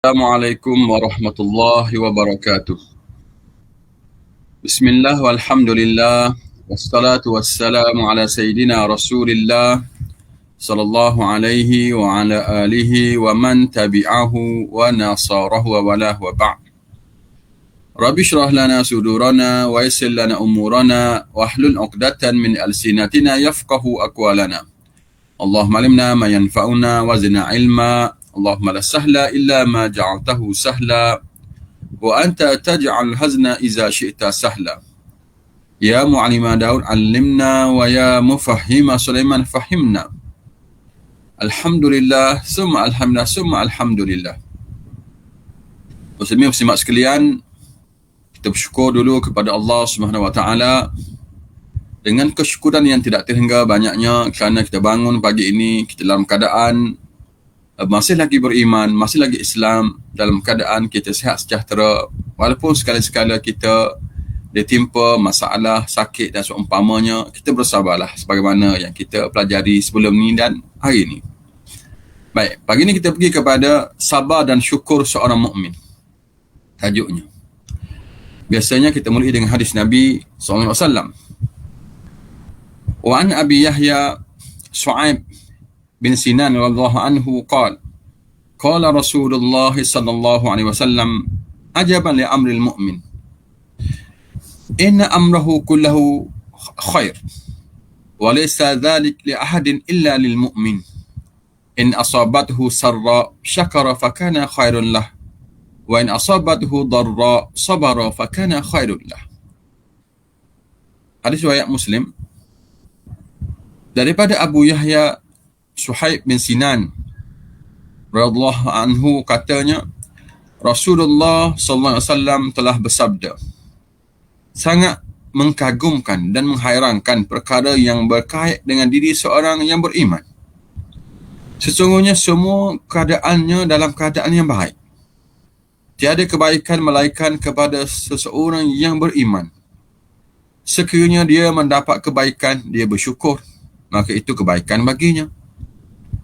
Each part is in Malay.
Assalamualaikum warahmatullahi wabarakatuh. Bismillah walhamdulillah wassalatu wassalamu ala sayyidina Rasulillah sallallahu alaihi wa ala alihi wa man tabi'ahu wa nasarahu wa walah wa ba'd. Rabbi shrah lana sudurana wa yassir lana umurana wa hlul 'uqdatan min alsinatina yafqahu aqwalana. Allahumma alimna ma yanfa'una wa zidna ilma. Allahumma la sahla illa ma ja'altahu sahla wa anta taj'al hazna iza syi'ta sahla. Ya mu'allima Daud allimna wa ya mufahhima Sulaiman fahimna. Alhamdulillah summa alhamdulillah summa alhamdulillah. Muslimin muslimat sekalian, kita bersyukur dulu kepada Allah Subhanahu wa taala dengan kesyukuran yang tidak terhingga banyaknya kerana kita bangun pagi ini kita dalam keadaan masih lagi beriman, masih lagi Islam, dalam keadaan kita sihat sejahtera, walaupun sekali-sekala kita ditimpa masalah, sakit dan seumpamanya, kita bersabarlah sebagaimana yang kita pelajari sebelum ni dan hari ini. Baik, pagi ini kita pergi kepada sabar dan syukur seorang mukmin. Tajuknya. Biasanya kita mulai dengan hadis Nabi SAW. Wa an Abi Yahya Shu'aib bin Sinan radhiyallahu anhu qala Rasulullah sallallahu alaihi wasallam ajaban li amril mu'min inna amrahu kullahu khair wa laysa dhalik li ahadin illa lil mu'min in asabathu sarra syakara fakana khairun lah wa in asabathu darra sabara fakana khairun lah. Hadis riwayat Muslim daripada Abu Yahya Shu'aib bin Sinan radhiyallahu anhu katanya Rasulullah sallallahu alaihi wasallam telah bersabda, sangat mengagumkan dan menghairankan perkara yang berkait dengan diri seorang yang beriman. Sesungguhnya semua keadaannya dalam keadaan yang baik. Tiada kebaikan melainkan kepada seseorang yang beriman. Sekiranya dia mendapat kebaikan, dia bersyukur, maka itu kebaikan baginya.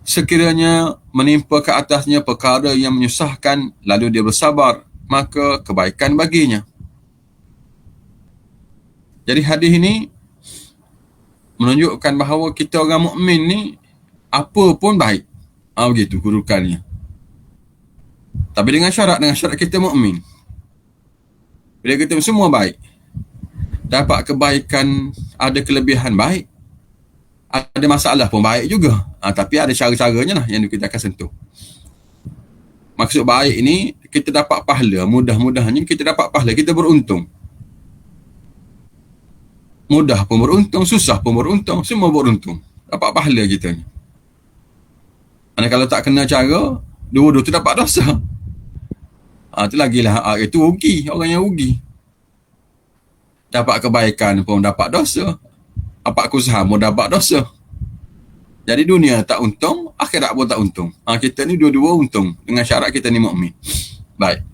Sekiranya menimpa ke atasnya perkara yang menyusahkan, lalu dia bersabar, maka kebaikan baginya. Jadi hadis ini menunjukkan bahawa kita orang mukmin ni apa pun baik. Begitu kedudukannya. Tapi dengan syarat kita mukmin. Bila kita semua baik, dapat kebaikan, ada kelebihan baik, ada masalah pun baik juga. Tapi ada cara-caranya lah yang kita akan sentuh. Maksud baik ini, kita dapat pahala. Mudah-mudahannya kita dapat pahala. Kita beruntung. Mudah pun beruntung, susah pun beruntung. Semua beruntung. Dapat pahala kita ni. Karena kalau tak kena cara, dua-dua tu dapat dosa. Itu lagilah. Itu rugi. Orang yang rugi. Dapat kebaikan pun dapat dosa. Dapat kesusahan pun dapat dosa. Jadi dunia tak untung, akhirat pun tak untung. Kita ni dua-dua untung dengan syarat kita ni mukmin. Baik.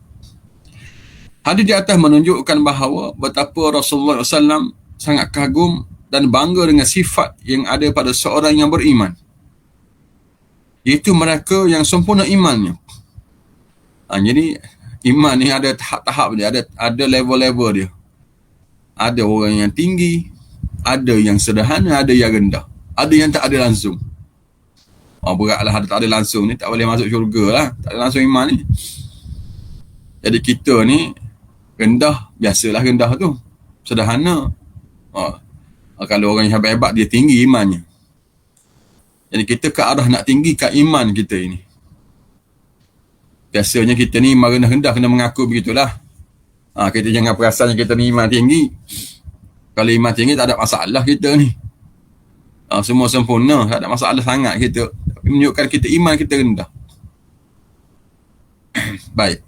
Hadis di atas menunjukkan bahawa betapa Rasulullah SAW sangat kagum dan bangga dengan sifat yang ada pada seorang yang beriman. Iaitu mereka yang sempurna imannya. Jadi iman ni ada tahap-tahap dia, ada level-level dia. Ada orang yang tinggi, ada yang sederhana, ada yang rendah. Ada yang tak ada langsung. Beratlah ada tak ada langsung ni, tak boleh masuk syurga lah. Tak ada langsung iman ni. Jadi kita ni rendah, biasalah rendah tu. Sederhana. Kalau orang yang hebat-hebat, dia tinggi imannya. Jadi kita ke arah nak tinggikan iman kita ini. Biasanya kita ni iman rendah-rendah kena mengaku begitulah. Kita jangan perasan kita ni iman tinggi. Kalau iman tinggi tak ada masalah kita ni. Semua sempurna, tak ada masalah sangat kita. Tapi menunjukkan kita iman kita rendah. Baik.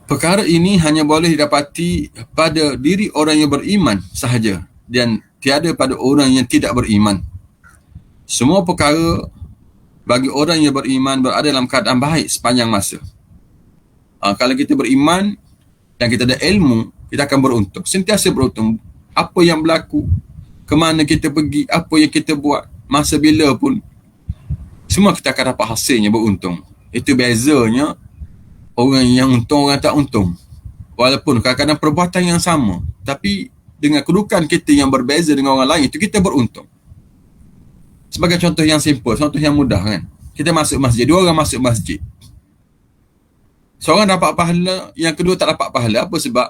Perkara ini hanya boleh didapati pada diri orang yang beriman sahaja dan tiada pada orang yang tidak beriman. Semua perkara bagi orang yang beriman berada dalam keadaan baik sepanjang masa. Kalau kita beriman dan kita ada ilmu, kita akan beruntung. Sentiasa beruntung. Apa yang berlaku, ke mana kita pergi, apa yang kita buat, masa bila pun semua kita akan dapat hasilnya beruntung. Itu bezanya orang yang untung, orang tak untung. Walaupun kadang-kadang perbuatan yang sama, tapi dengan kedudukan kita yang berbeza dengan orang lain, itu kita beruntung. Sebagai contoh yang simple, contoh yang mudah kan. Kita masuk masjid, dua orang masuk masjid. Seorang dapat pahala, yang kedua tak dapat pahala. Apa sebab?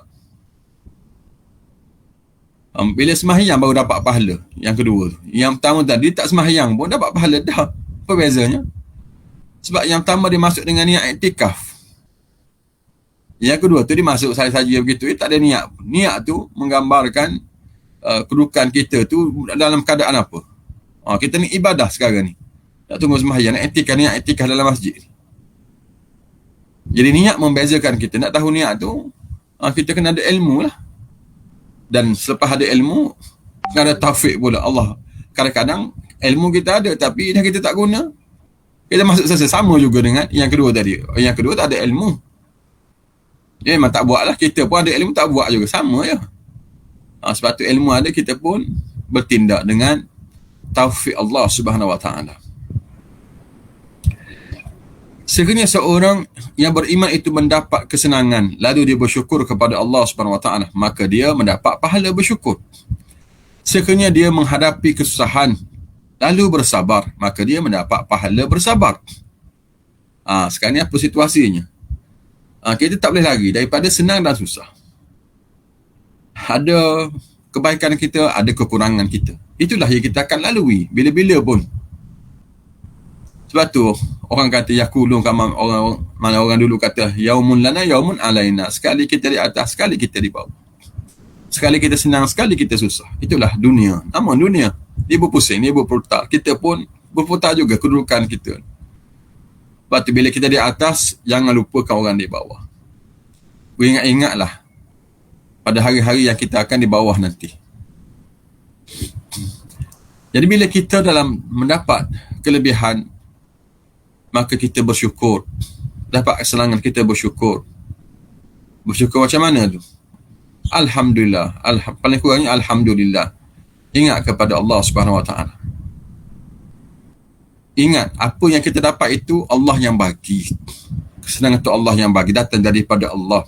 Bila sembahyang baru dapat pahala. Yang kedua, yang pertama tadi tak sembahyang pun dapat pahala dah. Apa bezanya? Sebab yang pertama dia masuk dengan niat iktikaf. Yang kedua tu dia masuk saja begitu, dia tak ada niat. Niat tu menggambarkan kedudukan kita tu dalam keadaan apa. Kita ni ibadah sekarang ni. Tak tunggu sembahyang, nak iktikaf dalam masjid. Jadi niat membezakan kita. Nak tahu niat tu, kita kena ada ilmu lah. Dan selepas ada ilmu, kena ada taufik pula Allah. Kadang-kadang ilmu kita ada, tapi dah kita tak guna. Kita masuk sama juga dengan yang kedua tadi. Yang kedua tak ada ilmu. Dia memang tak buat lah. Kita pun ada ilmu, tak buat juga. Sama je. Sebab tu ilmu ada, kita pun bertindak dengan taufik Allah Subhanahu Wa Taala. Sekiranya seorang yang beriman itu mendapat kesenangan, lalu dia bersyukur kepada Allah Subhanahu Wa Taala, maka dia mendapat pahala bersyukur. Sekiranya dia menghadapi kesusahan, lalu bersabar, maka dia mendapat pahala bersabar. Sekarang ni apa situasinya? Kita tak boleh lari daripada senang dan susah. Ada kebaikan kita, ada kekurangan kita. Itulah yang kita akan lalui bila-bila pun. Sebab tu orang kata yakulun, orang dulu kata yaumun lana yaumun alaina. Sekali kita di atas, sekali kita di bawah. Sekali kita senang, sekali kita susah. Itulah dunia. Namun dunia, dia berpusing, dia berputar. Kita pun berputar juga kedudukan kita. Sebab tu bila kita di atas, jangan lupakan orang di bawah. Ingat-ingatlah pada hari-hari yang kita akan di bawah nanti. Jadi bila kita dalam mendapat kelebihan, maka kita bersyukur. Dapat kesenangan, kita bersyukur. Bersyukur macam mana tu? Alhamdulillah. Paling kurangnya Alhamdulillah. Ingat kepada Allah Subhanahu Wa Taala. Ingat, apa yang kita dapat itu Allah yang bagi. Kesenangan itu Allah yang bagi, datang daripada Allah.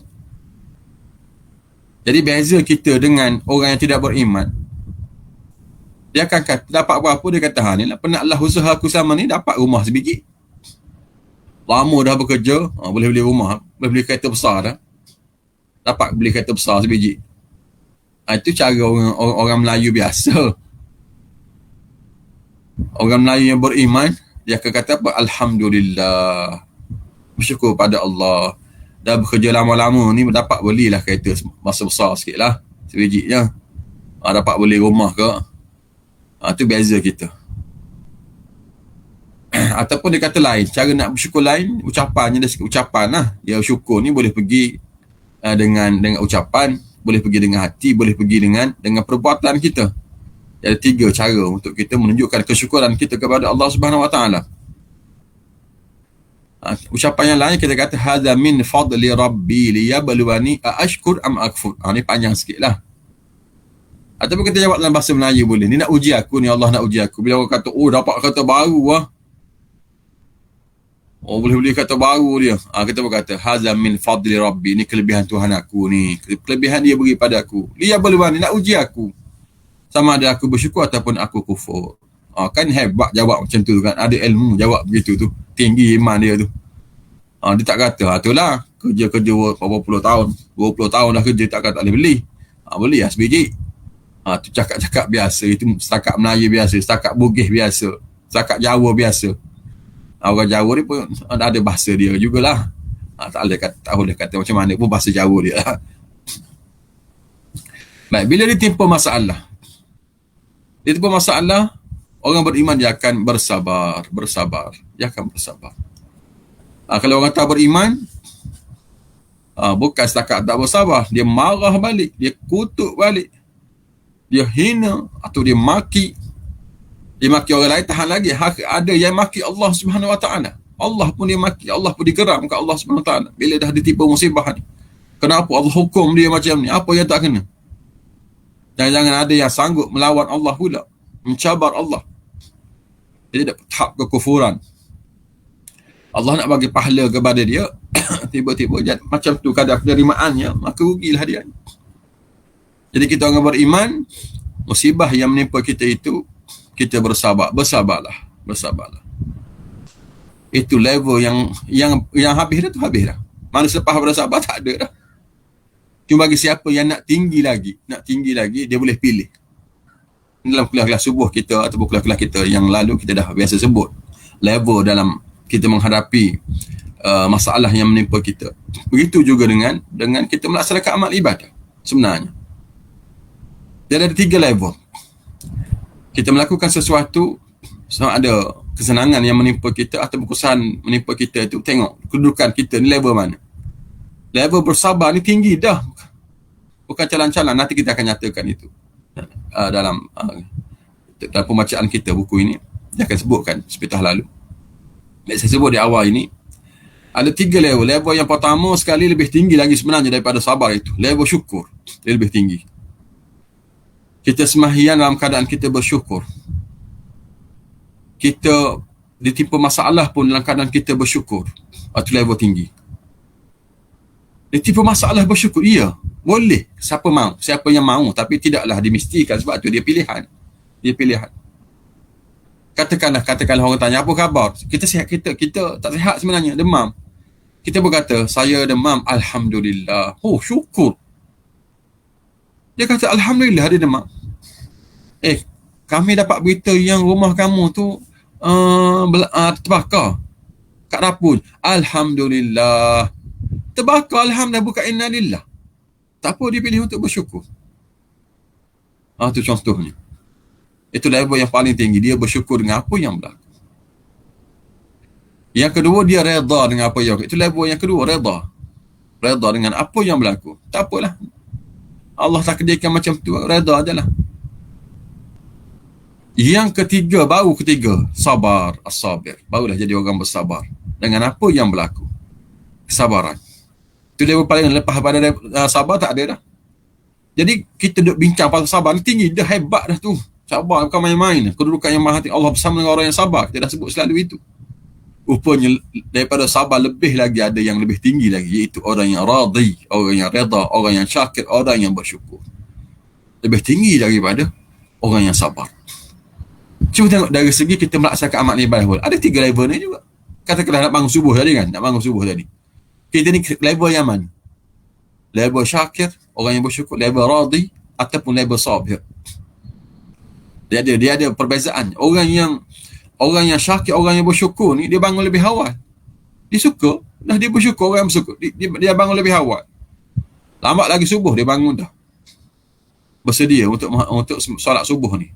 Jadi beza kita dengan orang yang tidak beriman. Dia akan kata, dapat apa-apa, dia kata, ni lah penatlah usaha aku sama ni, dapat rumah sebiji. Lama dah bekerja, boleh beli rumah, boleh beli kereta besar dah. Dapat beli kereta besar sebiji. Itu cara orang Melayu biasa. Orang Melayu yang beriman, dia akan kata apa? Alhamdulillah. Bersyukur pada Allah. Dah bekerja lama-lama ni, dapat belilah kereta masa besar sikit lah. Sebiji je. Dapat beli rumah ke. Itu beza kita. Ataupun dia kata lain, cara nak bersyukur lain, ucapannya dah ucapan lah. Dia syukur ni boleh pergi dengan ucapan, boleh pergi dengan hati, boleh pergi dengan perbuatan kita. Ada 3 cara untuk kita menunjukkan kesyukuran kita kepada Allah Subhanahu Wa Taala. Ucapan yang lain kita kata hadza min fadli rabbi liyabluwani aashkur am akfur. Ni panjang sikitlah. Ataupun kita jawab dalam bahasa Melayu boleh. Ni nak uji aku ni, Allah nak uji aku. Bila orang kata, dapat kata baru lah. Boleh beli kata baru dia. Kita berkata hadza min fadli rabbi. Ni kelebihan Tuhan aku ni. Kelebihan dia beri pada aku. Liyabluwani, nak uji aku. Sama ada aku bersyukur ataupun aku kufur. Kan hebat jawab macam tu kan. Ada ilmu jawab begitu tu. Tinggi iman dia tu. Dia tak kata, itulah kerja berapa puluh tahun. 20 tahun dah kerja, tak boleh beli. Beli lah sebiji. Tu cakap-cakap biasa. Itu setakat Melayu biasa. Setakat Bugis biasa. Setakat Jawa biasa. Orang Jawa ni pun ada bahasa dia jugalah. Tak boleh kata macam mana pun bahasa Jawa dia lah. Baik, bila ditimpa masalah. Orang beriman dia akan bersabar. Dia akan bersabar. Kalau orang tak beriman, bukan setakat tak bersabar, dia marah balik, dia kutuk balik, dia hina atau dia maki. Dia maki orang lain, tahan lagi. Ada yang maki Allah Subhanahu Wa Taala. Allah pun dia maki, Allah pun digeram ke Allah Subhanahu Wa Taala bila dah ditimpa musibah ni. Kenapa Allah hukum dia macam ni? Apa yang tak kena? Jangan-jangan ada yang sanggup melawan Allah pula, mencabar Allah. Dia dapat tahap kekufuran. Allah nak bagi pahala kepada dia, tiba-tiba macam tu kadar penerimaannya, maka rugilah dia. Jadi kita orang beriman, musibah yang menimpa kita itu, kita bersabarlah. Itu level yang habis dah tu habis dah. Mana selepas bersabar tak ada dah. Cuma bagi siapa yang nak tinggi lagi, dia boleh pilih. Dalam kelas-kelas subuh kita ataupun kelas-kelas kita yang lalu kita dah biasa sebut level dalam kita menghadapi masalah yang menimpa kita. Begitu juga dengan kita melaksanakan amal ibadah sebenarnya. Dia ada 3 level. Kita melakukan sesuatu, sama ada kesenangan yang menimpa kita atau kesusahan menimpa kita itu, tengok kedudukan kita ni level mana. Level bersabar ni tinggi dah. Bukan calan-calan, nanti kita akan nyatakan itu. Dalam pembacaan kita buku ini, dia akan sebutkan sepatah lalu. Saya sebut di awal ini, ada 3 level. Level yang pertama sekali lebih tinggi lagi sebenarnya daripada sabar itu. Level syukur, dia lebih tinggi. Kita sembahyang dalam keadaan kita bersyukur. Kita ditimpa masalah pun dalam keadaan kita bersyukur. Itu level tinggi. Ditimpa masalah bersyukur, iya, boleh. Siapa yang mahu, tapi tidaklah dimestikan sebab tu dia pilihan. Katakanlah orang tanya, apa khabar? Kita sihat, kita tak sihat sebenarnya, demam. Kita berkata, saya demam, alhamdulillah. Oh, syukur. Dia kata, alhamdulillah dia demam. Kami dapat berita yang rumah kamu tu terbakar kat dapur. Alhamdulillah. Terbakar, alhamdulillah, bukan innalillah. Tak apa, dia pilih untuk bersyukur. Itu contohnya. Itu level yang paling tinggi. Dia bersyukur dengan apa yang berlaku. Yang kedua, dia reda dengan apa yang berlaku. Itu level yang kedua, reda dengan apa yang berlaku. Tak apalah, Allah takdirkan macam tu, reda je lah. Yang ketiga, sabar, as-sabir. Barulah jadi orang bersabar dengan apa yang berlaku. Kesabaran. Itu level paling lepas pada sabar tak ada dah. Jadi kita duk bincang pasal sabar ni tinggi, dah hebat dah tu. Sabar bukan main-main. Kedudukan yang maha tinggi, Allah bersama dengan orang yang sabar. Kita dah sebut selalu itu. Rupanya daripada sabar lebih lagi ada yang lebih tinggi lagi, iaitu orang yang radhi, orang yang reda, orang yang syakir, orang yang bersyukur. Lebih tinggi daripada orang yang sabar. Cuba tengok dari segi kita melaksanakan amal ibadah pun. Ada 3 level ni juga. Katakanlah nak bangun subuh tadi kan. Kita ni level yang mana? Level syakir, orang yang bersyukur, level radhi, ataupun level sabir. Dia ada perbezaan. Orang yang syakir, orang yang bersyukur ni, dia bangun lebih awal. Dia suka, dah dia bersyukur, orang yang bersyukur. Dia bangun lebih awal. Lambat lagi subuh, dia bangun dah. Bersedia untuk solat subuh ni.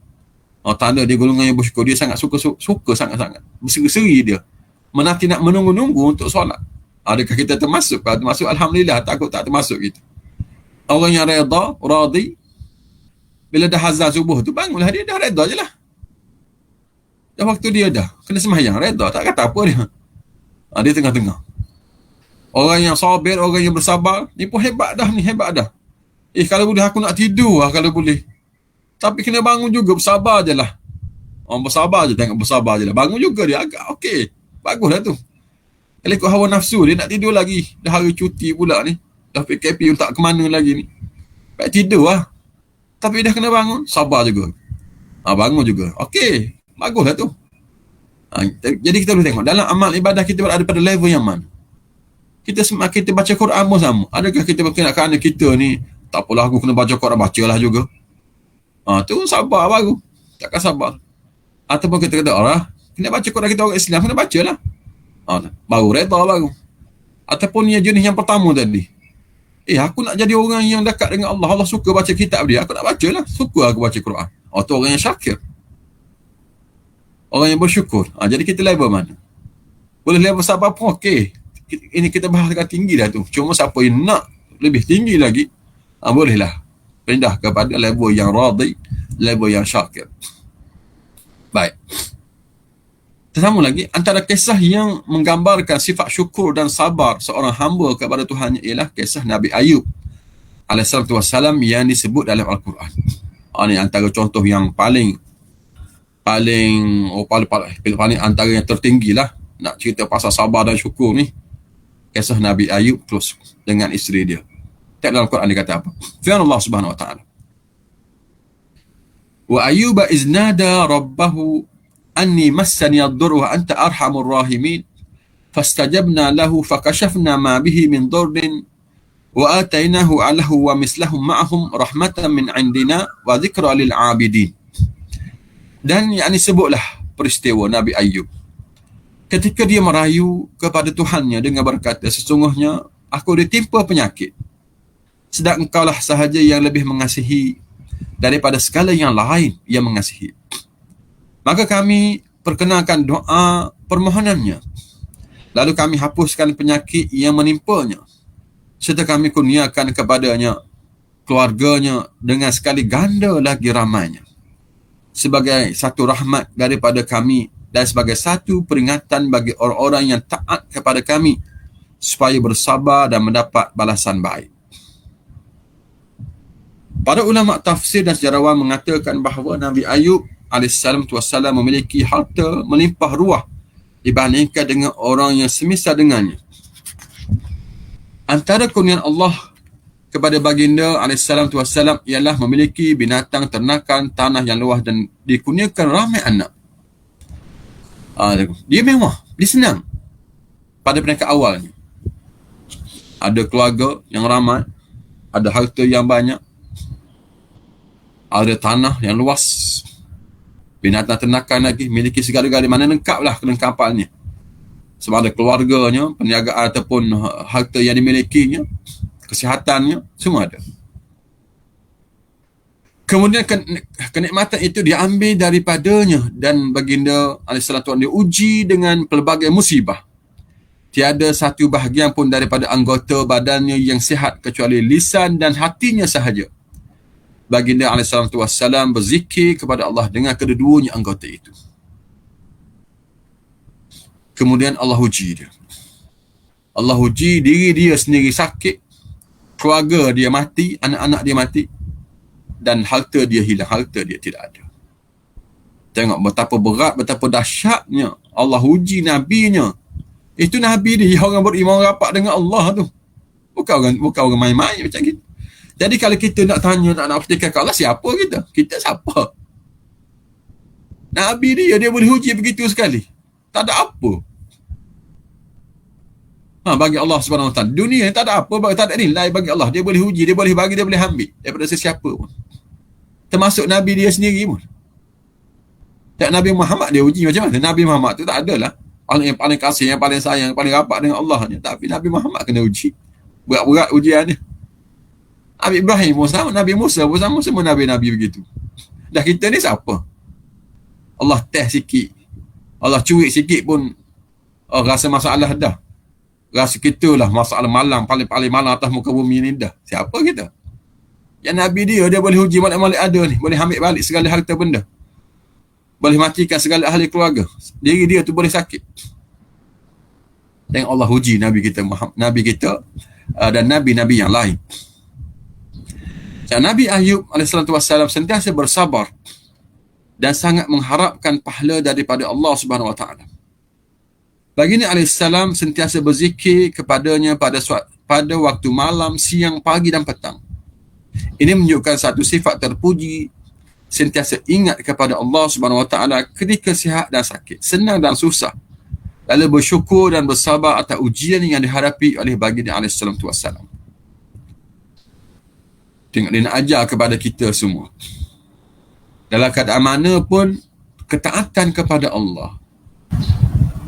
Tanda dia golongan yang bersyukur. Dia sangat suka sangat-sangat. Berseri-seri dia. Menanti nak menunggu-nunggu untuk solat. Adakah kita termasuk? Kalau termasuk, alhamdulillah. Takut tak termasuk gitu. Orang yang reda, radhi, bila dah azan subuh tu, bangunlah dia, dah reda je lah. Dah waktu dia dah. Kena sembahyang, reda. Tak kata apa dia. Dia tengah-tengah. Orang yang sabir, orang yang bersabar, ni pun hebat dah. Kalau boleh aku nak tidur lah kalau boleh. Tapi kena bangun juga, bersabar je lah. Orang bersabar je, tengok bersabar je lah. Bangun juga dia, agak okey. Bagus lah tu. Kalau ikut hawa nafsu, dia nak tidur lagi. Dah hari cuti pula ni. Dah PKP tak ke mana lagi ni. Baik tidur lah. Tapi dah kena bangun, sabar juga. Bangun juga. Okey, bagus lah tu. Jadi kita boleh tengok, dalam amal ibadah kita berada pada level yang mana. Kita baca Quran pun sama. Adakah kita kerana kita ni, tak apalah aku kena baca Quran, bacalah juga. Tu sabar baru. Takkan sabar. Ataupun kita kata, kena baca Quran, kita orang Islam, kena baca lah. Baru reda baru. Ataupun yang jenis yang pertama tadi. Aku nak jadi orang yang dekat dengan Allah. Allah suka baca kitab dia. Aku nak baca lah. Suka aku baca Quran. Tu orang yang syakir. Orang yang bersyukur. Jadi kita level mana? Boleh level sabar pun okey. Ini kita bahaskan tinggi dah tu. Cuma siapa yang nak lebih tinggi lagi, bolehlah pindah kepada level yang radhi, level yang syakir. Baik. Tersambung lagi, antara kisah yang menggambarkan sifat syukur dan sabar seorang hamba kepada Tuhannya ialah kisah Nabi Ayub alaihissalam yang disebut dalam Al-Quran. Ini antara contoh yang paling antara yang tertinggi lah. nak cerita pasal sabar dan syukur ni, kisah Nabi Ayub terus dengan isteri dia. Tak dalam Quran dia kata apa? Firman Allah Subhanahu wa taala. Wa ayyuba iznada rabbahu anni massani ad-dur wa anta arhamur rahimin fastajabna lahu fakashafna ma bihi min dhurrin wa atainahu alahu wa mislahum ma'ahum rahmatan min indina wa dhikra lil 'abidin. Dan yakni sebutlah peristiwa Nabi Ayub ketika dia merayu kepada Tuhannya dengan berkata, sesungguhnya aku ditimpa penyakit, sedang engkaulah sahaja yang lebih mengasihi daripada segala yang lain yang mengasihi. Maka kami perkenalkan doa permohonannya, lalu kami hapuskan penyakit yang menimpanya, serta kami kurniakan kepadanya keluarganya dengan sekali ganda lagi ramainya, sebagai satu rahmat daripada kami dan sebagai satu peringatan bagi orang-orang yang taat kepada kami, supaya bersabar dan mendapat balasan baik. Para ulama tafsir dan sejarawan mengatakan bahawa Nabi Ayub alaihissalam memiliki harta melimpah ruah dibandingkan dengan orang yang semisal dengannya. Antara kurnian Allah kepada baginda alaihissalam ialah memiliki binatang ternakan, tanah yang luas dan dikurniakan ramai anak. Dia mewah, dia senang pada peringkat awalnya. Ada keluarga yang ramai, ada harta yang banyak, ada tanah yang luas, binatang ternakan lagi, miliki segala-galanya, mana lengkaplah kelengkapannya. Sama ada keluarganya, perniagaan ataupun harta yang dimilikinya, kesihatannya, semua ada. Kemudian kenikmatan itu diambil daripadanya dan baginda alaihissalatu diuji dengan pelbagai musibah. Tiada satu bahagian pun daripada anggota badannya yang sihat kecuali lisan dan hatinya sahaja. Baginda alaihissalatu berzikir kepada Allah dengan kedua-duanya anggota itu. Kemudian Allah uji dia. Allah uji diri dia sendiri sakit, keluarga dia mati, anak-anak dia mati, dan harta dia hilang, harta dia tidak ada. Tengok betapa berat, betapa dahsyatnya Allah uji nabinya. Itu nabi dia, orang beriman rapat dengan Allah tu. Bukan orang main-main macam gitu. Jadi kalau kita nak tanya, nak petikan ke Allah, siapa kita? Kita siapa? Nabi dia boleh uji begitu sekali. Tak ada apa. Bagi Allah Subhanahu Wa Taala, dunia tak ada apa, tak ada nilai bagi Allah. Dia boleh uji, dia boleh bagi, dia boleh ambil daripada sesiapa pun. Termasuk Nabi dia sendiri pun. Tak, Nabi Muhammad dia uji macam mana? Nabi Muhammad tu tak adalah orang yang paling kasih, yang paling sayang, yang paling rapat dengan Allah. Tapi Nabi Muhammad kena uji. Berat-berat ujian dia. Nabi Ibrahim pun sama, Nabi Musa pun sama, semua Nabi-Nabi begitu. Dah kita ni siapa? Allah test sikit, Allah cuik sikit pun rasa masalah dah. Rasa kita lah masalah malang, paling malang atas muka bumi ni dah. Siapa kita? Yang Nabi dia boleh uji malik-malik ada ni, boleh ambil balik segala harta benda, boleh matikan segala ahli keluarga, diri dia tu boleh sakit. Dan Allah uji Nabi kita Muhammad, Nabi kita dan Nabi-Nabi yang lain. Dan Nabi Ayub alaihissalam sentiasa bersabar dan sangat mengharapkan pahala daripada Allah Subhanahu Wa Taala. Baginda alaihissalam sentiasa berzikir kepadanya pada waktu malam, siang, pagi dan petang. Ini menunjukkan satu sifat terpuji, sentiasa ingat kepada Allah Subhanahu Wa Taala ketika sihat dan sakit, senang dan susah, lalu bersyukur dan bersabar atas ujian yang dihadapi oleh baginda alaihissalam. Tengok, dia nak ajar kepada kita semua, dalam keadaan mana pun, ketaatan kepada Allah,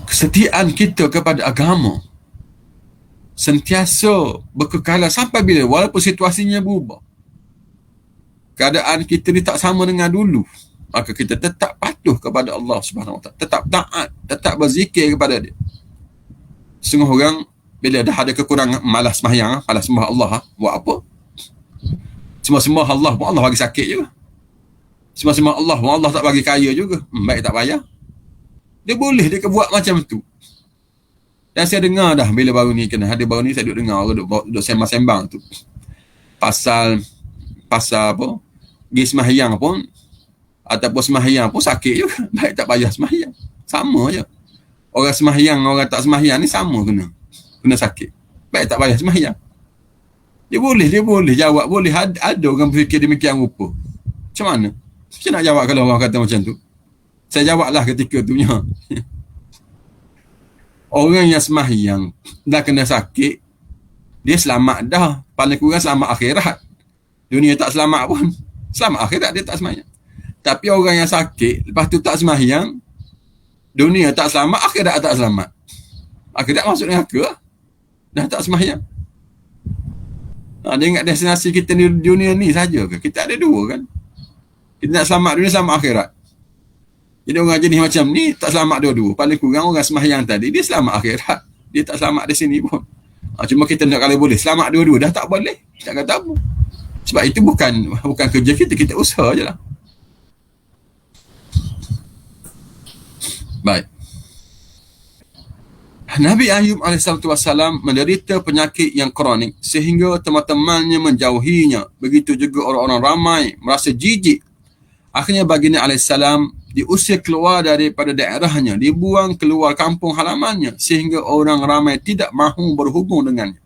kesetiaan kita kepada agama sentiasa berkekalan sampai bila, walaupun situasinya berubah, keadaan kita ni tak sama dengan dulu, maka kita tetap patuh kepada Allah Subhanahu Wa Taala, tetap taat, tetap berzikir kepada dia. Setengah orang bila dah ada kekurangan, malas sembahyang, malas sembah Allah, buat apa? Sembah Allah pun Allah bagi sakit juga. Sembah Allah pun Allah tak bagi kaya juga. Baik tak payah. Dia boleh dia buat macam tu. Dan saya dengar dah bila baru ni saya duduk dengar orang duduk sembang-sembang tu pasal apa, pergi sembahyang pun ataupun sembahyang pun sakit juga. Baik tak payah sembahyang, sama je. Orang semahyang, orang tak semahyang ni sama kena sakit. Baik tak payah semahyang. Dia boleh jawab, boleh ada orang berfikir demikian rupa. Macam mana? Macam nak jawab kalau orang kata macam tu? Saya jawablah ketika tu nya. Orang yang semahyang dah kena sakit, dia selamat dah. Paling kurang selamat akhirat. Dunia tak selamat pun. Selamat akhirat dia tak semahyang. Tapi orang yang sakit, lepas tu tak semahyang, dunia tak selamat, akhirat tak selamat. Akhirat masuk neraka. Dah tak semahyang. Dia ingat destinasi kita di dunia ni saja ke? Kita ada dua kan? Kita nak selamat dunia, selamat akhirat. Jadi orang jenis macam ni tak selamat dua-dua. Paling kurang orang semahyang tadi, dia selamat akhirat. Dia tak selamat di sini pun. Cuma kita nak kalau boleh selamat dua-dua, dah tak boleh. Tak kata apa. Sebab itu bukan kerja kita usaha je lah. Baik. Nabi Ayub AS menderita penyakit yang kronik sehingga teman-temannya menjauhinya. Begitu juga orang-orang ramai merasa jijik. Akhirnya baginda AS diusir keluar daripada daerahnya, dibuang keluar kampung halamannya sehingga orang ramai tidak mahu berhubung dengannya.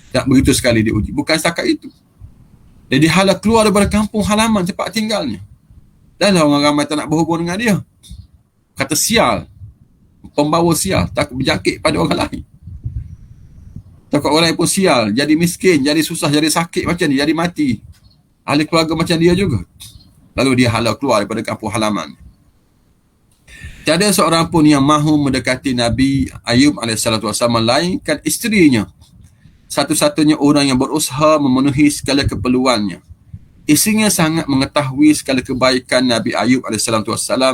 Tak begitu sekali diuji. Bukan setakat itu. Dia dihalau keluar daripada kampung halaman tempat tinggalnya. Dan orang ramai tak nak berhubung dengan dia. Kata sial. Pembawa sial. Takut berjangkit pada orang lain. Takut orang lain pun sial. Jadi miskin, jadi susah, jadi sakit macam dia, jadi mati. Ahli keluarga macam dia juga. Lalu dia halau keluar daripada kampung halaman. Tiada seorang pun yang mahu mendekati Nabi Ayub AS melainkan isterinya. Satu-satunya orang yang berusaha memenuhi segala keperluannya. Isterinya sangat mengetahui segala kebaikan Nabi Ayub AS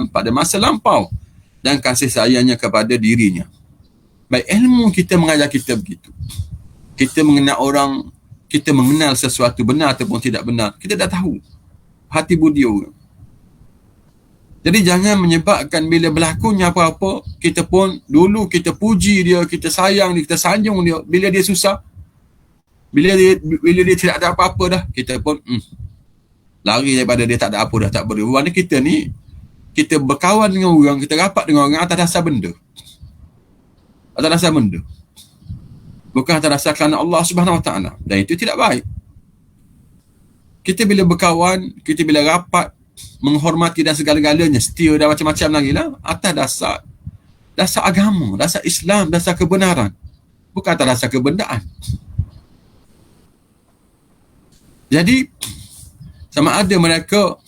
pada masa lampau dan kasih sayangnya kepada dirinya. Baik, ilmu kita mengajar kita begitu. Kita mengenal orang, kita mengenal sesuatu benar ataupun tidak benar, kita dah tahu hati budi orang. Jadi jangan menyebabkan bila berlakunya apa-apa, kita pun dulu kita puji dia, kita sayang dia, kita sanjung dia. Bila dia susah, bila dia tidak ada apa-apa dah, kita pun lari daripada dia, tak ada apa dah, tak boleh. Kerana kita ni, kita berkawan dengan orang, kita rapat dengan orang atas dasar benda. Atas dasar benda. Bukan atas dasar kerana Allah Subhanahu Wa Taala. Dan itu tidak baik. Kita bila berkawan, kita bila rapat, menghormati dan segala-galanya, setia dan macam-macam lagi lah, atas dasar agama, dasar Islam, dasar kebenaran, bukan atas dasar kebendaan. Jadi sama ada mereka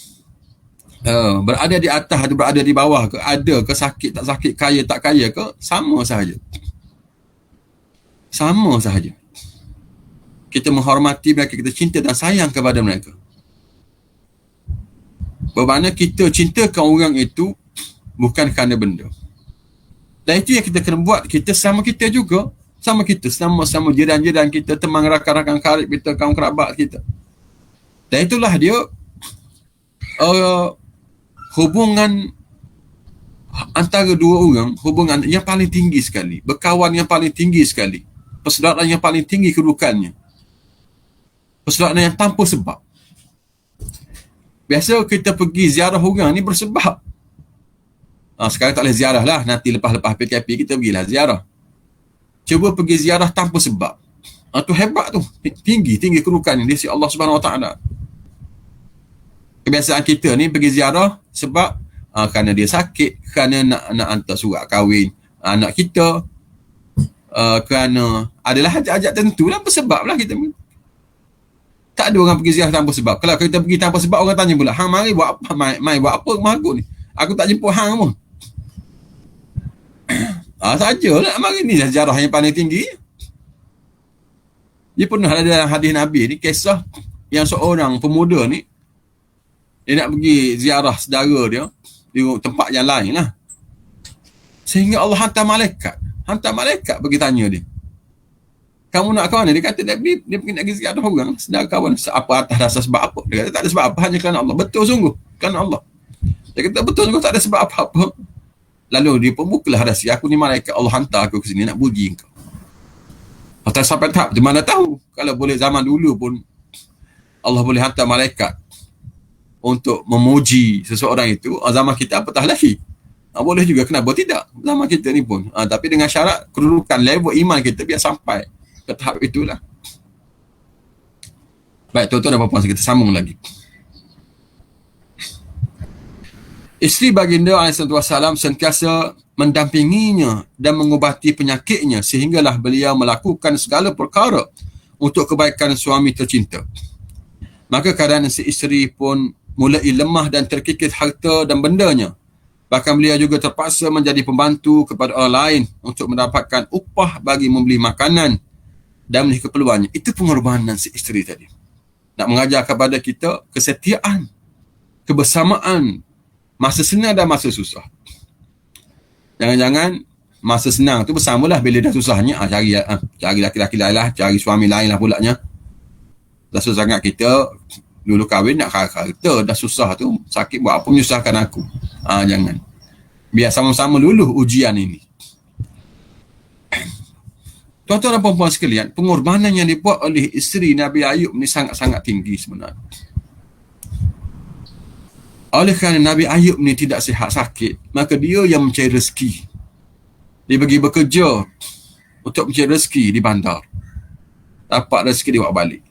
berada di atas atau berada di bawah ke, ada ke sakit tak sakit, kaya tak kaya ke, sama sahaja. Sama sahaja. Kita menghormati mereka, kita cinta dan sayang kepada mereka. Bermakna kita cintakan orang itu bukan kerana benda. Dan itu yang kita kena buat. Kita sama kita juga. Sama kita. Sama jiran-jiran kita, teman rakan-rakan karib kita, kaum kerabat kita. Dan itulah dia hubungan antara dua orang, hubungan yang paling tinggi sekali. Berkawan yang paling tinggi sekali. Persaudaraan yang paling tinggi kedudukannya. Persaudaraan yang tanpa sebab. Biasa kita pergi ziarah orang ni bersebab. Sekarang tak boleh ziarah lah. Nanti lepas-lepas PKP kita pergilah ziarah. Cuba pergi ziarah tanpa sebab. Tu hebat tu. Tinggi kedudukan ni di sisi Allah Subhanahu Wa Taala. Kebiasaan kita ni pergi ziarah sebab kerana dia sakit, kerana nak hantar surat kahwin anak kita, kerana adalah hajat-hajat tentu lah, bersebab lah kita. Tak ada orang pergi ziarah tanpa sebab. Kalau kita pergi tanpa sebab, orang tanya pula, hang mari buat apa? Mai buat apa rumah aku ni? Aku tak jemput hang pun. Sajalah mari ni ziarah yang paling tinggi. Dia pernah ada dalam hadis Nabi ni, kisah yang seorang pemuda ni, dia nak pergi ziarah saudara dia di tempat yang lain lah. Sehingga Allah hantar malaikat pergi tanya dia, kamu nak ke mana? Dia kata dia pergi nak pergi ziarah orang, saudara kawan. Apa atas dasar sebab apa? Dia kata tak ada sebab apa, hanya kerana Allah. Betul sungguh, kerana Allah. Dia kata betul sungguh, tak ada sebab apa-apa. Lalu dia pun bukalah rahsia, aku ni malaikat, Allah hantar aku ke sini nak puji engkau. Atau sampai tahap, di mana tahu? Kalau boleh zaman dulu pun Allah boleh hantar malaikat untuk memuji seseorang itu, zaman kita apatah lagi. Boleh juga, kenapa tidak? Zaman kita ni pun. Tapi dengan syarat kedudukan level iman kita biar sampai ke tahap itulah. Baik, tuan-tuan dan puan-puan, kita sambung lagi. Isteri baginda SAW sentiasa mendampinginya dan mengubati penyakitnya sehinggalah beliau melakukan segala perkara untuk kebaikan suami tercinta. Maka keadaan si isteri pun mulai lemah dan terkikis harta dan bendanya. Bahkan beliau juga terpaksa menjadi pembantu kepada orang lain untuk mendapatkan upah bagi membeli makanan dan memenuhi keperluannya. Itu pengorbanan si isteri tadi. Nak mengajar kepada kita kesetiaan, kebersamaan, masa senang dan masa susah. Jangan-jangan masa senang tu bersamalah, bila dah susahnya cari laki-laki lain lah, cari suami lain lah pulaknya. Dah susah sangat kita dulu kahwin nak harta, dah susah tu sakit buat apa menyusahkan aku. Jangan. Biar sama-sama luluh ujian ini. Tuan-tuan dan puan-puan sekalian, pengorbanan yang dibuat oleh isteri Nabi Ayub ni sangat-sangat tinggi sebenarnya. Oleh kerana Nabi Ayub ni tidak sihat sakit, maka dia yang mencari rezeki. Dia pergi bekerja untuk mencari rezeki di bandar. Dapat rezeki dia bawa balik.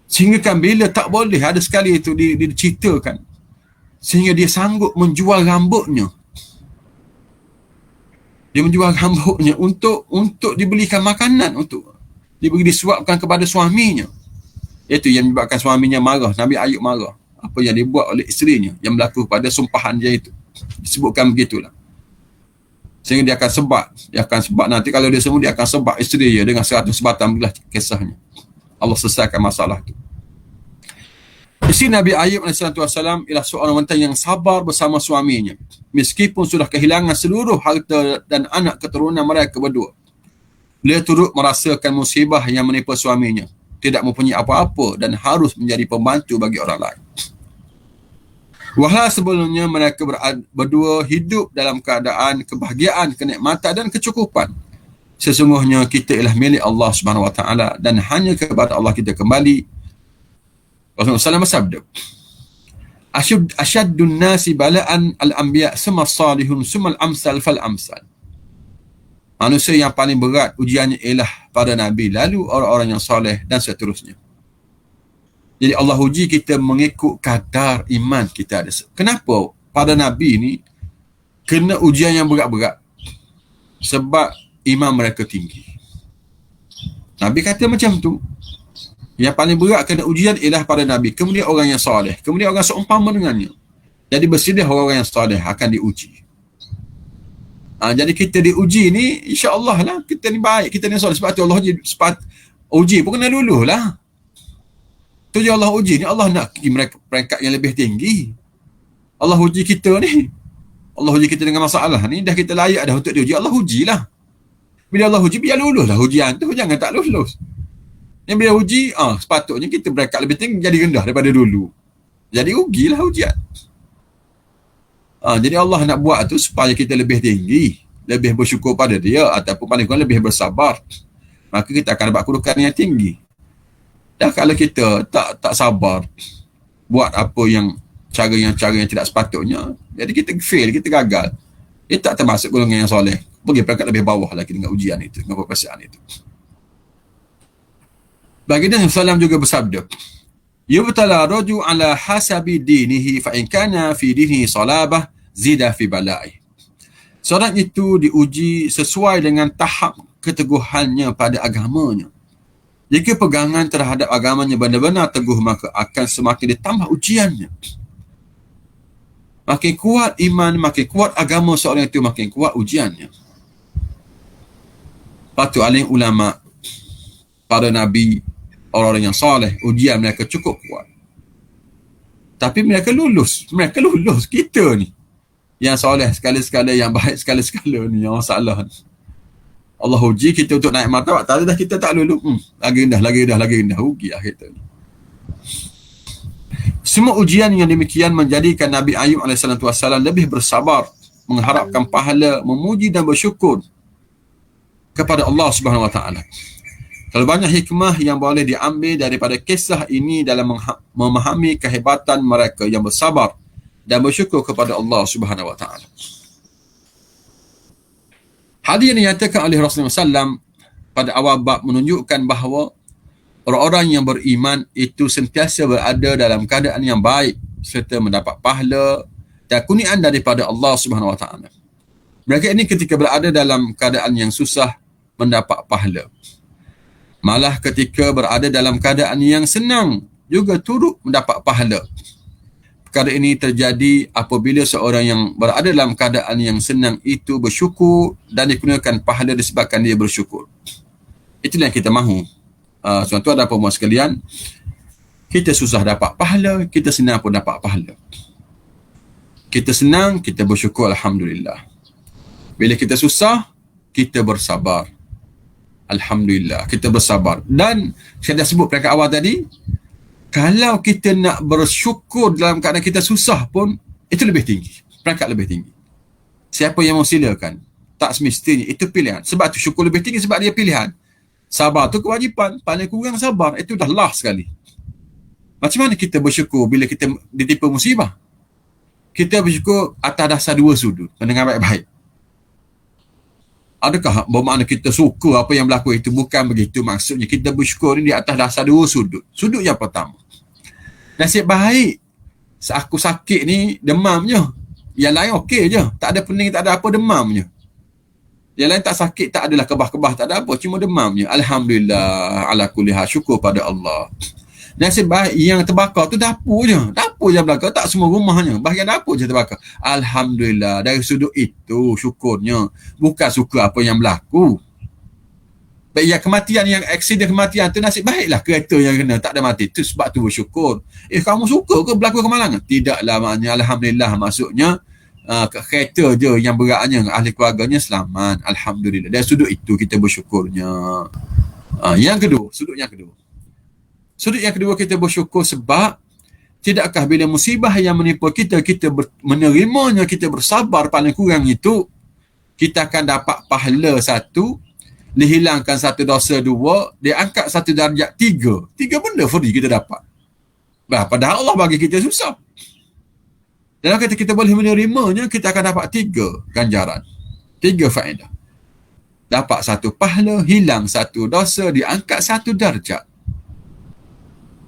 Sehingga kan bila tak boleh, ada sekali itu diceritakan, sehingga dia sanggup menjual rambutnya. Dia menjual rambutnya untuk dibelikan makanan, untuk disuapkan kepada suaminya. Itu yang menyebabkan suaminya marah, Nabi Ayub marah. Apa yang dibuat oleh isterinya yang berlaku pada sumpahan dia itu. Disebutkan begitulah. Sehingga dia akan sebat nanti kalau dia semua, dia akan sebat isteri dia dengan 100 batang belah kisahnya. Allah selesaikan masalah itu. Isteri Nabi Ayub AS ialah seorang wanita yang sabar bersama suaminya. Meskipun sudah kehilangan seluruh harta dan anak keturunan mereka berdua. Beliau turut merasakan musibah yang menimpa suaminya. Tidak mempunyai apa-apa dan harus menjadi pembantu bagi orang lain. Walau sebelumnya mereka berdua hidup dalam keadaan kebahagiaan, kenikmatan dan kecukupan. Sesungguhnya kita ialah milik Allah SWT dan hanya kepada Allah kita kembali. Rasulullah SAW bersabda, Asyaddun nasi bala'an al-anbiya summa salihun summa al-amsal fal-amsal. Manusia yang paling berat ujiannya ialah pada Nabi, lalu orang-orang yang soleh dan seterusnya. Jadi Allah uji kita mengikut kadar iman kita ada. Kenapa pada Nabi ni kena ujian yang berat-berat? Sebab iman mereka tinggi. Nabi kata macam tu. Yang paling berat kena ujian ialah pada Nabi. Kemudian orang yang soleh. Kemudian orang seumpama dengannya. Jadi bersedia orang yang soleh akan diuji. Jadi kita diuji ni, insya-Allah lah kita ni baik, kita ni soleh. Sebab tu Allah uji pun kena luluh lah. Tu je Allah uji ni. Allah nak mereka peringkat yang lebih tinggi. Allah uji kita ni. Allah uji kita dengan masalah ni. Dah kita layak dah untuk diuji. Allah ujilah. Bila Allah uji, biar lulus lah ujian tu. Jangan tak lulus. Yang bila uji, sepatutnya kita peringkat lebih tinggi, jadi rendah daripada dulu. Jadi ujilah ujian. Jadi Allah nak buat tu supaya kita lebih tinggi, lebih bersyukur pada dia, ataupun paling kurang lebih bersabar. Maka kita akan dapat kedudukan yang tinggi. Dah kalau kita tak sabar, buat apa yang cara yang tidak sepatutnya, jadi kita fail, kita gagal. Kita tak termasuk golongan yang soleh. Pergi peringkat lebih bawah lagi dengan ujian itu, dengan perkasaan itu. Baginda SAW juga bersabda, Yubtala raju ala hasabi dinihi fa in kana fi dinihi salabah zida fi bala'i. Seorang itu diuji sesuai dengan tahap keteguhannya pada agamanya. Jika pegangan terhadap agamanya benar-benar teguh, maka akan semakin ditambah ujiannya. Makin kuat iman, makin kuat agama seorang itu, makin kuat ujiannya. Patu alim ulama, para nabi, orang-orang yang soleh, ujian mereka cukup kuat. Tapi mereka lulus. Kita ni yang soleh sekali-sekala, yang baik sekali-sekala ni yang masalah ni. Allah uji kita untuk naik martabat, tak dah kita tak lulus. Lagi rendah. Rugi lah kita ni. Semua ujian yang demikian menjadikan Nabi Ayub AS lebih bersabar, mengharapkan pahala, memuji dan bersyukur kepada Allah Subhanahu Wa Taala. Kalau banyak hikmah yang boleh diambil daripada kisah ini dalam memahami kehebatan mereka yang bersabar dan bersyukur kepada Allah Subhanahu Wa Taala. Hadis yang dinyatakan oleh Rasulullah SAW pada awal bab menunjukkan bahawa orang-orang yang beriman itu sentiasa berada dalam keadaan yang baik serta mendapat pahala dan kurniaan daripada Allah Subhanahu Wa Taala. Mereka ini ketika berada dalam keadaan yang susah mendapat pahala. Malah ketika berada dalam keadaan yang senang juga turut mendapat pahala. Perkara ini terjadi apabila seorang yang berada dalam keadaan yang senang itu bersyukur dan dikurniakan pahala disebabkan dia bersyukur. Itulah yang kita mahu. Tuan-tuan dan puan sekalian, kita susah dapat pahala, kita senang pun dapat pahala. Kita senang, kita bersyukur, alhamdulillah. Bila kita susah, kita bersabar. Alhamdulillah, kita bersabar. Dan saya dah sebut peringkat awal tadi, kalau kita nak bersyukur dalam keadaan kita susah pun, itu lebih tinggi. Peringkat lebih tinggi. Siapa yang mau silakan? Tak semestinya. Itu pilihan. Sebab tu syukur lebih tinggi sebab dia pilihan. Sabar tu kewajipan. Paling kurang sabar. Itu dah last sekali. Macam mana kita bersyukur bila kita ditimpa musibah? Kita bersyukur atas dasar dua sudut. Pendengar baik-baik. Adakah bermakna kita suka apa yang berlaku? Itu bukan begitu maksudnya. Kita bersyukur ni di atas dasar dua sudut. Sudut yang pertama, nasib baik aku sakit ni demam je. Yang lain okey je. Tak ada pening, tak ada apa, demam je. Yang lain tak sakit, tak adalah kebah-kebah, tak ada apa. Cuma demam je. Alhamdulillah ala kulli hal, syukur pada Allah. Nasib baik yang terbakar tu dapur je. Dapur je belakang, tak semua rumahnya. Bahagian dapur je terbakar. Alhamdulillah. Dari sudut itu syukurnya. Bukan suka apa yang berlaku. Baik, yang kematian, yang aksiden kematian tu nasib baiklah kereta yang kena, tak ada mati. Tu sebab tu bersyukur. Kamu suka ke berlaku kemalangan? Tidaklah maknanya. Alhamdulillah maksudnya kereta je yang beratnya, ahli keluarganya selamat. Alhamdulillah. Dari sudut itu kita bersyukurnya. Yang kedua, sudut yang kedua. Sudut yang kedua kita bersyukur sebab tidakkah bila musibah yang menimpa kita, kita menerimanya, kita bersabar paling kurang itu, kita akan dapat pahala satu, dihilangkan satu dosa dua, diangkat satu darjat tiga. Tiga benda free kita dapat. Padahal Allah bagi kita susah. Dan kalau kita boleh menerimanya, kita akan dapat tiga ganjaran. Tiga faedah. Dapat satu pahala, hilang satu dosa, diangkat satu darjat.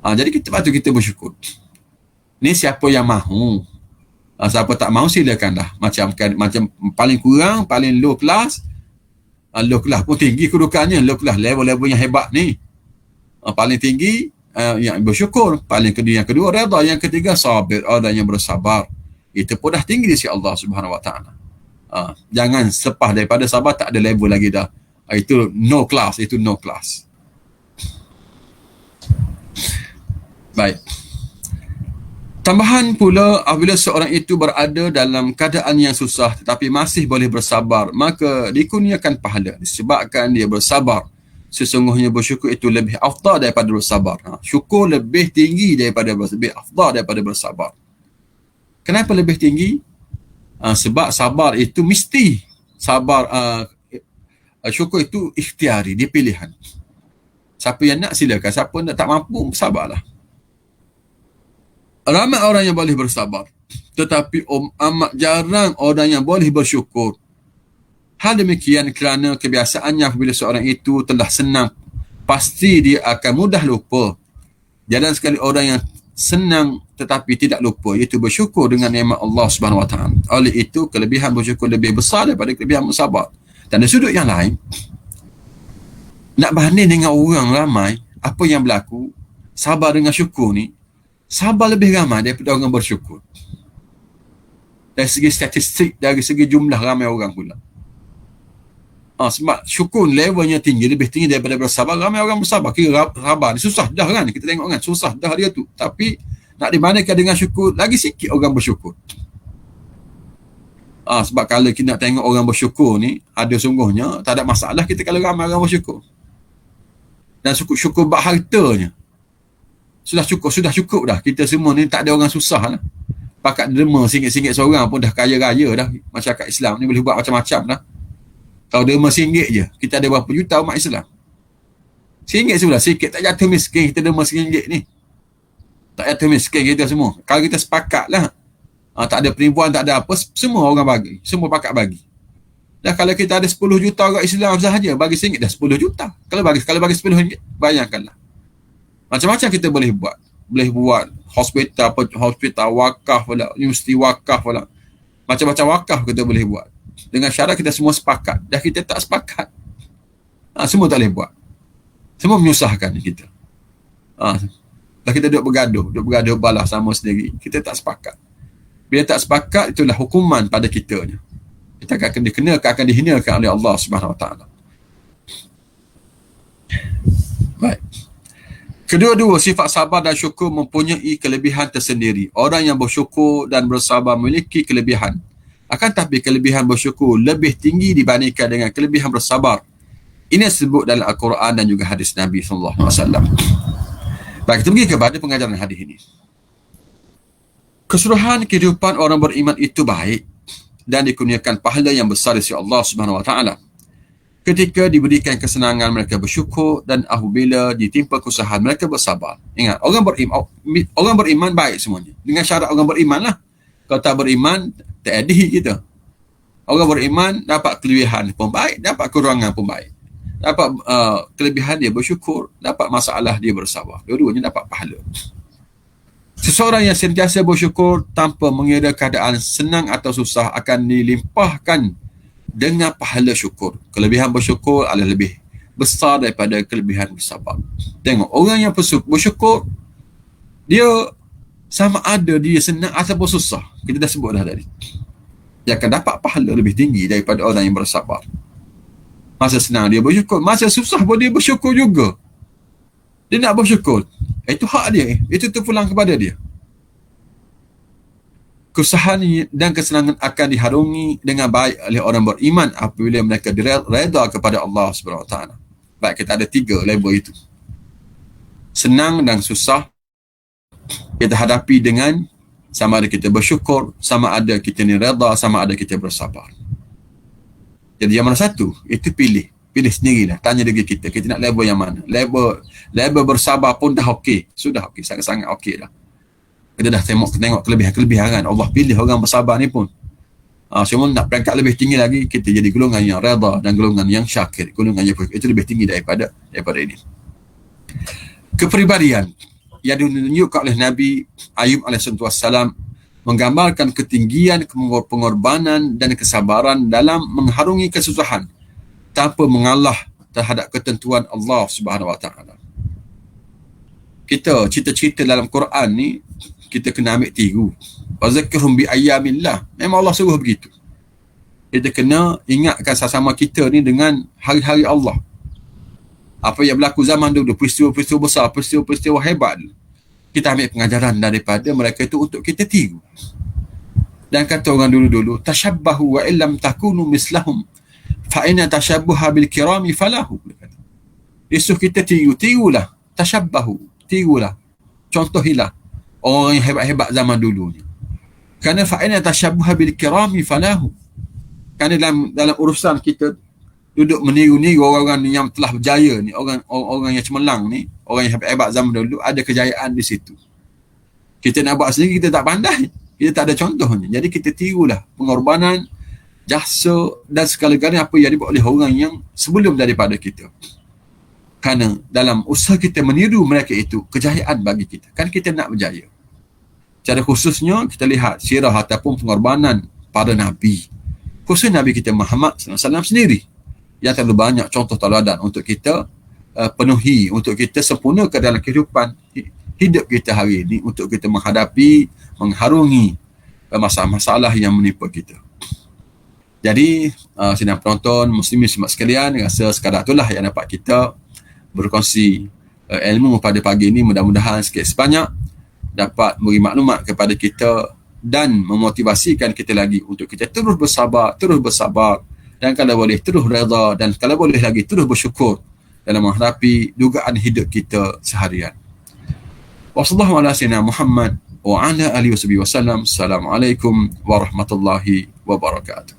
Jadi kita patut kita bersyukur. Ni siapa yang mahu. Siapa tak mahu silakanlah. Macam paling kurang, paling low class. Low class pun tinggi kedudukannya. Low class level-level yang hebat ni. Paling tinggi yang bersyukur. Paling yang kedua redha. Yang ketiga sabir. Orang yang bersabar. Itu pun dah tinggi di sisi Allah Subhanahu Wa Taala. Jangan selepas daripada sabar tak ada level lagi dah. Itu no class. Itu no class. Baik. Tambahan pula, apabila seorang itu berada dalam keadaan yang susah tetapi masih boleh bersabar, maka dikurniakan pahala disebabkan dia bersabar. Sesungguhnya bersyukur itu lebih afdal daripada bersabar. Syukur lebih tinggi daripada lebih afdal daripada bersabar. Kenapa lebih tinggi? Sebab sabar itu mesti. Sabar, syukur itu ikhtiari, dia pilihan. Siapa yang nak silakan, siapa yang tak mampu, sabarlah. Ramai orang yang boleh bersabar, tetapi amat jarang orang yang boleh bersyukur. Hal demikian kerana kebiasaannya apabila seorang itu telah senang, pasti dia akan mudah lupa. Jarang sekali orang yang senang tetapi tidak lupa, iaitu bersyukur dengan nikmat Allah Subhanahu Wa Taala. Oleh itu, kelebihan bersyukur lebih besar daripada kelebihan bersabar. Dan dari sudut yang lain, nak banding dengan orang ramai, apa yang berlaku, sabar dengan syukur ni, sabar lebih ramai daripada orang bersyukur. Dari segi statistik, dari segi jumlah ramai orang pula. Sebab syukur levelnya tinggi, lebih tinggi daripada bersabar. Ramai orang bersabar, kira sabar ni susah dah kan, kita tengok kan, susah dah dia tu. Tapi nak dibandingkan dengan syukur, lagi sikit orang bersyukur. Sebab kalau kita nak tengok orang bersyukur ni, ada sungguhnya, tak ada masalah kita kalau ramai orang bersyukur. Dan syukur bak hartanya. Sudah cukup dah. Kita semua ni tak ada orang susah lah. Pakat derma RM1 seorang pun dah kaya-raya dah. Masyarakat Islam ni boleh buat macam-macam dah. Kalau derma RM1 je, kita ada berapa juta umat Islam. RM1 sebelah, sikit tak jatuh miskin kita derma RM1 ni. Tak jatuh miskin kita semua. Kalau kita sepakat lah, tak ada penipuan, tak ada apa, semua orang bagi. Semua pakat bagi. Dah kalau kita ada 10 juta orang Islam sahaja, bagi RM1 dah 10 juta. Kalau bagi RM10, bayangkanlah. Macam-macam kita boleh buat. Boleh buat hospital wakaf pula, universiti wakaf pula. Macam-macam wakaf kita boleh buat. Dengan syarat kita semua sepakat. Dah kita tak sepakat, semua tak boleh buat. Semua menyusahkan kita. Dah kita duduk bergaduh balas sama sendiri. Kita tak sepakat. Bila tak sepakat, itulah hukuman pada kita ni. Kita akan dihinakan oleh Allah Subhanahu Wa Taala. Baik. Kedua-dua sifat sabar dan syukur mempunyai kelebihan tersendiri. Orang yang bersyukur dan bersabar memiliki kelebihan. Akan tetapi kelebihan bersyukur lebih tinggi dibandingkan dengan kelebihan bersabar. Ini disebut dalam Al-Quran dan juga hadis Nabi SAW. Baik, kita pergi kepada pengajaran hadis ini. Keseluruhan kehidupan orang beriman itu baik dan dikurniakan pahala yang besar dari Allah Subhanahu Wa Taala. Ketika diberikan kesenangan, mereka bersyukur, dan apabila ditimpa kesusahan, mereka bersabar. Ingat, orang beriman baik semuanya. Dengan syarat orang beriman lah. Kalau tak beriman, tak ada kita. Orang beriman dapat kelebihan pun baik, dapat kekurangan pun baik. Dapat kelebihan dia bersyukur, dapat masalah dia bersabar. Dua-duanya dapat pahala. Seseorang yang sentiasa bersyukur tanpa mengira keadaan senang atau susah akan dilimpahkan dengan pahala syukur. Kelebihan bersyukur adalah lebih besar daripada kelebihan bersabar. Tengok, orang yang bersyukur, dia sama ada dia senang ataupun susah. Kita dah sebut dah tadi. Dia akan dapat pahala lebih tinggi daripada orang yang bersabar. Masa senang dia bersyukur, masa susah pun dia bersyukur juga. Dia nak bersyukur. Itu hak dia. Itu terpulang kepada dia. Kesusahan dan kesenangan akan diharungi dengan baik oleh orang beriman apabila mereka reda kepada Allah Subhanahu Wa Taala. Baik, kita ada 3 level itu. Senang dan susah kita hadapi dengan sama ada kita bersyukur, sama ada kita ni reda, sama ada kita bersabar. Jadi yang mana satu? Itu pilih sendirilah. Tanya diri kita nak level yang mana. Level bersabar pun dah okey. Sudah okey, sangat-sangat okey dah. Kita dah tengok kelebihan kan. Allah pilih orang bersabar ni pun. Semua nak peringkat lebih tinggi lagi, kita jadi golongan yang reda dan golongan yang syakir. Golongan yang itu lebih tinggi daripada ini. Kepribadian yang ditunjukkan oleh Nabi Ayub AS menggambarkan ketinggian pengorbanan dan kesabaran dalam mengharungi kesusahan tanpa mengalah terhadap ketentuan Allah Subhanahu Wa Taala. Kita cerita-cerita dalam Quran ni kita kena ambil tiru. Wazakirhum bi ayyamillah. Memang Allah suruh begitu. Kita kena ingatkan sesama kita ni dengan hari-hari Allah. Apa yang berlaku zaman dulu, peristiwa-peristiwa besar, peristiwa-peristiwa hebat. Kita ambil pengajaran daripada mereka itu untuk kita tiru. Dan kata orang dulu-dulu, tashabbahu wa illam takunu mislahum fa inna tashabbuha bil kirami falahu. Dia suruh kita tirulah. Tashabbahu, tirulah. Contohilah orang yang hebat-hebat zaman dulu ni. Kerana fa'ina tashabbuha bil kirami falahu. Kerana dalam urusan kita duduk meniru-niru orang-orang yang telah berjaya ni, orang yang cemerlang ni, orang yang hebat-hebat zaman dulu, ada kejayaan di situ. Kita nak buat sendiri, kita tak pandai. Kita tak ada contohnya. Jadi kita tirulah pengorbanan, jasa dan segala-galanya apa yang dibuat oleh orang yang sebelum daripada kita. Kerana dalam usaha kita meniru mereka itu, kejayaan bagi kita. Kan kita nak berjaya. Secara khususnya, kita lihat sirah ataupun pengorbanan para Nabi. Khusus Nabi kita Muhammad SAW sendiri. Yang terlalu banyak contoh tauladan untuk kita penuhi, untuk kita sempurnakan dalam kehidupan hidup kita hari ini, untuk kita menghadapi, mengharungi masalah-masalah yang menimpa kita. Jadi, sidang penonton, muslimin sekalian, rasa sekadar itulah yang dapat kita berkongsi ilmu pada pagi ini. Mudah-mudahan sikit sebanyak dapat beri maklumat kepada kita dan memotivasikan kita lagi untuk kita terus bersabar dan kalau boleh terus reda dan kalau boleh lagi terus bersyukur dalam menghadapi dugaan hidup kita seharian. Wassallallahu ala sayyidina Muhammad wa ala alihi wasallam. Assalamualaikum warahmatullahi wabarakatuh.